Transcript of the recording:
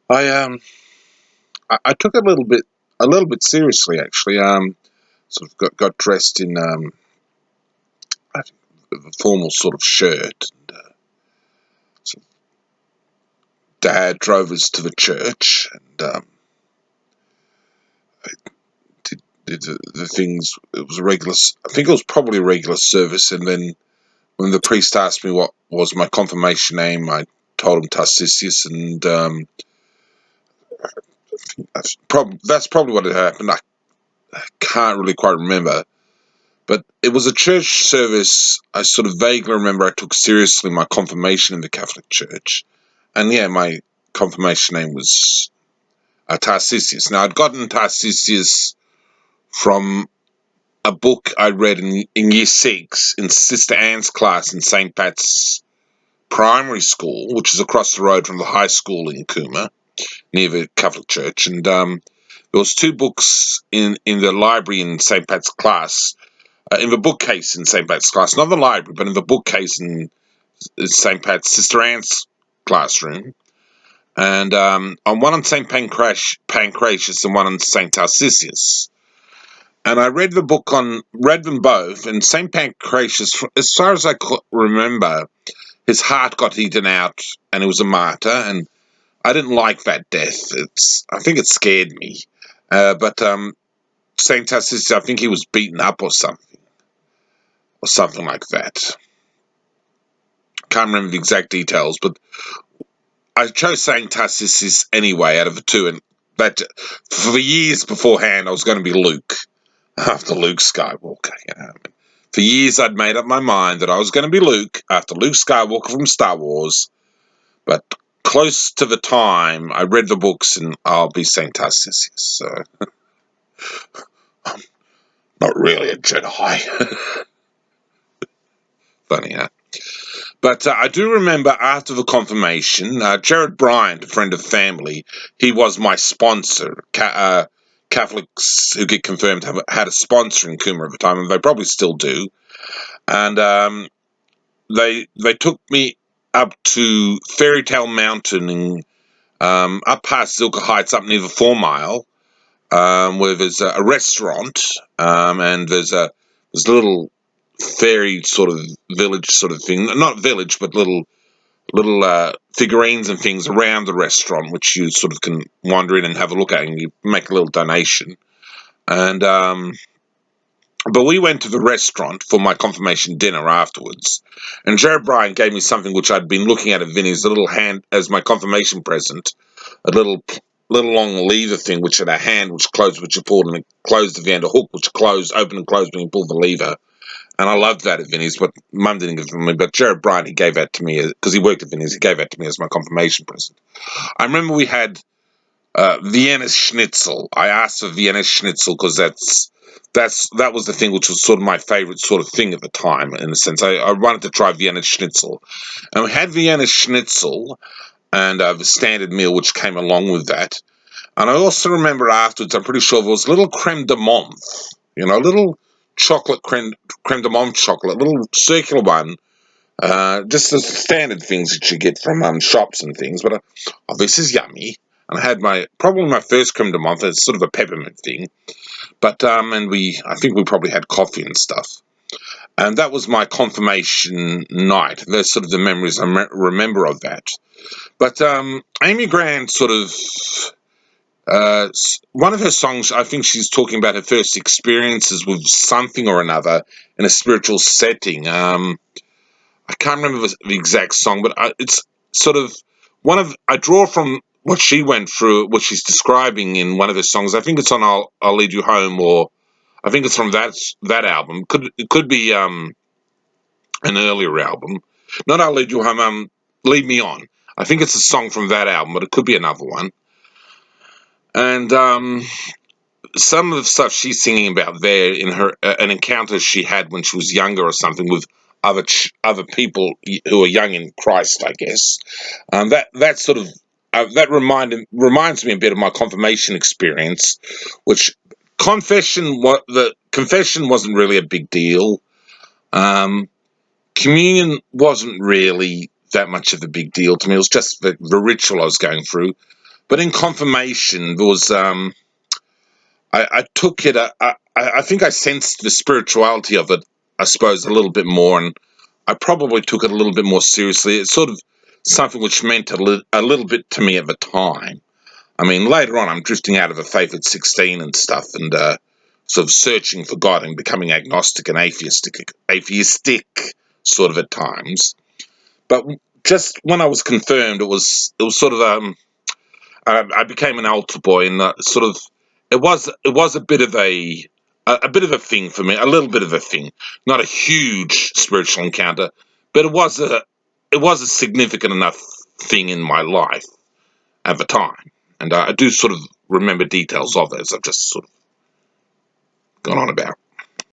I I took it a little bit seriously actually. Sort of got dressed in I think a formal sort of shirt. And, sort of Dad drove us to the church, and did the things. It was a regular. I think it was probably a regular service, and then when the priest asked me what was my confirmation name, I told him Tarsisius, and that's probably what had happened. I can't really quite remember, but it was a church service. I sort of vaguely remember I took seriously my confirmation in the Catholic Church, and yeah, my confirmation name was Tarsisius. Now I'd gotten Tarsisius from a book I read in year six in Sister Anne's class in St. Pat's Primary School, which is across the road from the high school in Cooma, near the Catholic Church. And there was two books in the library in St. Pat's class, in the bookcase in St. Pat's class, not the library, but in the bookcase in St. Pat's Sister Anne's classroom. And on one on St. Pancratius and one on St. Tarsisius. And I read them both, and St. Pancratius, as far as I remember, his heart got eaten out and he was a martyr, and I didn't like that death. I think it scared me. But Saint Tacitus, I think he was beaten up or something like that. Can't remember the exact details, but I chose Saint Tacitus anyway out of the two, and that for years beforehand I was going to be Luke after Luke Skywalker. For years I'd made up my mind that I was going to be Luke after Luke Skywalker from Star Wars, but close to the time I read the books and I'll be Saint Tacitus. So I'm not really a Jedi. Funny, huh? But I do remember after the confirmation, Jared Bryant, a friend of the family, he was my sponsor. Catholics who get confirmed had a sponsor in Cooma at the time, and they probably still do. And they took me up to Fairy Tale Mountain and up past Zilker Heights, up near the 4 Mile, where there's a restaurant, and there's a little fairy sort of village sort of thing, not village, but little figurines and things around the restaurant, which you sort of can wander in and have a look at, and you make a little donation. And but we went to the restaurant for my confirmation dinner afterwards, and Jared Bryan gave me something which I'd been looking at Vinny's, a little hand as my confirmation present, a little long lever thing which had a hand which closed, which you pulled, and it closed at the end, a hook which closed, open and closed when you pull the lever. And I loved that at Vinny's, but Mum didn't give it to me. But Jared Bryant, he gave that to me because he worked at Vinny's. He gave that to me as my confirmation present. I remember we had Vienna Schnitzel. I asked for Vienna Schnitzel because that was the thing which was sort of my favorite sort of thing at the time. In a sense, I wanted to try Vienna Schnitzel, and we had Vienna Schnitzel and the standard meal which came along with that. And I also remember afterwards, I'm pretty sure there was a little creme de menthe, little chocolate creme de menthe chocolate, little circular one, just the standard things that you get from shops and things. But oh, this is yummy. And I had probably my first creme de menthe. It's sort of a peppermint thing, but and I think we probably had coffee and stuff. And that was my confirmation night. There's sort of the memories I remember of that. But Amy Grant sort of one of her songs, I think she's talking about her first experiences with something or another in a spiritual setting. I can't remember the exact song, but it's sort of I draw from what she went through, what she's describing in one of her songs. I think it's on I'll Lead You Home, or I think it's from that album. It could be an earlier album. Not I'll Lead You Home, Lead Me On. I think it's a song from that album, but it could be another one. And some of the stuff she's singing about there in her an encounter she had when she was younger or something with other people who are young in Christ, I guess. That sort of that reminds me a bit of my confirmation experience, which the confession wasn't really a big deal. Um, Communion wasn't really that much of a big deal to me. It was just the ritual I was going through. But in confirmation, there was I took it. I think I sensed the spirituality of it. I suppose a little bit more, and I probably took it a little bit more seriously. It's sort of something which meant a little bit to me at the time. I mean, later on, I'm drifting out of the faith at 16 and stuff, and sort of searching for God and becoming agnostic and atheistic sort of at times. But just when I was confirmed, it was sort of I became an altar boy, and sort of it was a bit of a bit of a thing for me, a little bit of a thing, not a huge spiritual encounter, but it was a significant enough thing in my life at the time, and I do sort of remember details of it as I've just sort of gone on about.